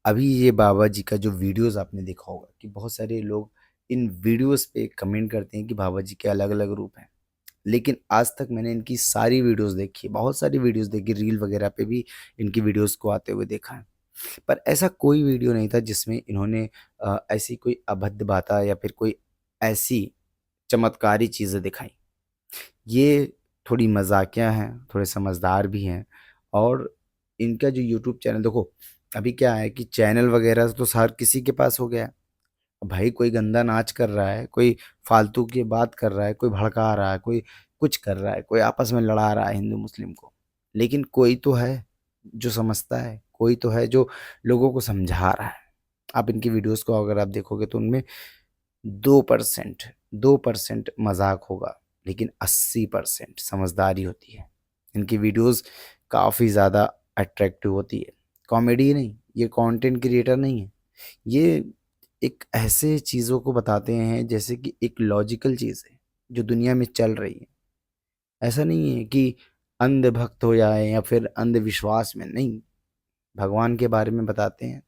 अभी ये बाबा जी का जो वीडियोस आपने देखा होगा कि बहुत सारे लोग इन वीडियोस पे कमेंट करते हैं कि बाबा जी के अलग अलग रूप हैं। लेकिन आज तक मैंने इनकी सारी वीडियोस देखी, बहुत सारी वीडियोस देखी, रील वगैरह पे भी इनकी वीडियोस को आते हुए देखा है। पर ऐसा कोई वीडियो नहीं था जिसमें इन्होंने ऐसी कोई अभद्र बातें या फिर कोई ऐसी चमत्कारी चीज़ें दिखाई। ये थोड़ी मजाकिया हैं, थोड़े समझदार भी हैं। और इनका जो यूट्यूब चैनल देखो, अभी क्या है कि चैनल वगैरह तो हर किसी के पास हो गया है। भाई कोई गंदा नाच कर रहा है, कोई फालतू की बात कर रहा है, कोई भड़का रहा है, कोई कुछ कर रहा है, कोई आपस में लड़ा रहा है हिंदू मुस्लिम को। लेकिन कोई तो है जो समझता है, कोई तो है जो लोगों को समझा रहा है। आप इनकी वीडियोस को अगर आप देखोगे तो उनमें 2% 2% मजाक होगा, लेकिन 80% समझदारी होती है। इनकी वीडियोस काफ़ी ज़्यादा अट्रैक्टिव होती है। कॉमेडी नहीं, ये कंटेंट क्रिएटर नहीं है। ये एक ऐसे चीज़ों को बताते हैं जैसे कि एक लॉजिकल चीज़ है जो दुनिया में चल रही है। ऐसा नहीं है कि अंधभक्त हो जाए या फिर अंधविश्वास में नहीं। भगवान के बारे में बताते हैं,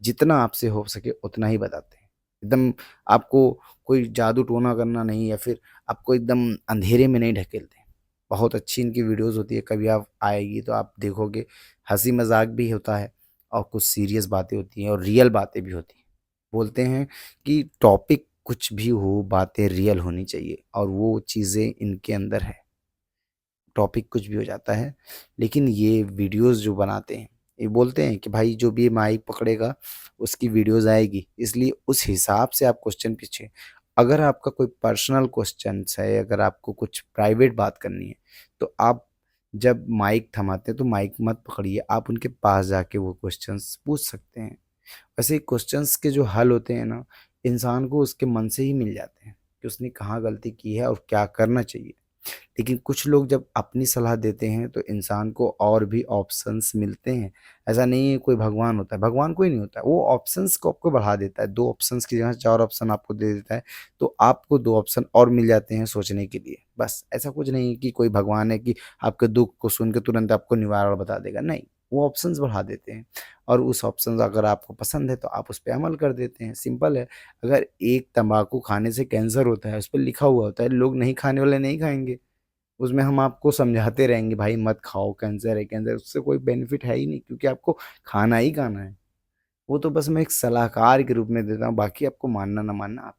जितना आपसे हो सके उतना ही बताते हैं। एकदम आपको कोई जादू टोना करना नहीं, या फिर आपको एकदम अंधेरे में नहीं ढकेलते। बहुत अच्छी इनकी वीडियोस होती है, कभी आप आएगी तो आप देखोगे हंसी मजाक भी होता है और कुछ सीरियस बातें होती हैं और रियल बातें भी होती हैं। बोलते हैं कि टॉपिक कुछ भी हो, बातें रियल होनी चाहिए, और वो चीज़ें इनके अंदर है। टॉपिक कुछ भी हो जाता है, लेकिन ये वीडियोस जो बनाते हैं, ये बोलते हैं कि भाई जो भी माइक पकड़ेगा उसकी वीडियोस आएगी, इसलिए उस हिसाब से आप क्वेश्चन पूछिए। अगर आपका कोई पर्सनल क्वेश्चन है, अगर आपको कुछ प्राइवेट बात करनी है, तो आप जब माइक थमाते हैं तो माइक मत पकड़िए, आप उनके पास जाके वो क्वेश्चंस पूछ सकते हैं। वैसे क्वेश्चंस के जो हल होते हैं ना, इंसान को उसके मन से ही मिल जाते हैं कि उसने कहाँ गलती की है और क्या करना चाहिए। लेकिन कुछ लोग जब अपनी सलाह देते हैं तो इंसान को और भी ऑप्शंस मिलते हैं। ऐसा नहीं है कोई भगवान होता है, भगवान कोई नहीं होता है, वो ऑप्शंस को आपको बढ़ा देता है। 2 ऑप्शंस की जगह 4 ऑप्शन आपको दे देता है, तो आपको 2 ऑप्शन और मिल जाते हैं सोचने के लिए। बस ऐसा कुछ नहीं है कि कोई भगवान है कि आपके दुःख को सुन के तुरंत आपको निवारण बता देगा, नहीं। वो ऑप्शंस बढ़ा देते हैं, और उस ऑप्शंस अगर आपको पसंद है तो आप उस पे अमल कर देते हैं, सिंपल है। अगर एक तम्बाकू खाने से कैंसर होता है, उस पे लिखा हुआ होता है, लोग नहीं खाने वाले नहीं खाएँगे। उसमें हम आपको समझाते रहेंगे भाई मत खाओ, कैंसर है, कैंसर, उससे कोई बेनिफिट है ही नहीं, क्योंकि आपको खाना ही खाना है। वो तो बस मैं एक सलाहकार के रूप में देता हूँ, बाकी आपको मानना ना मानना आप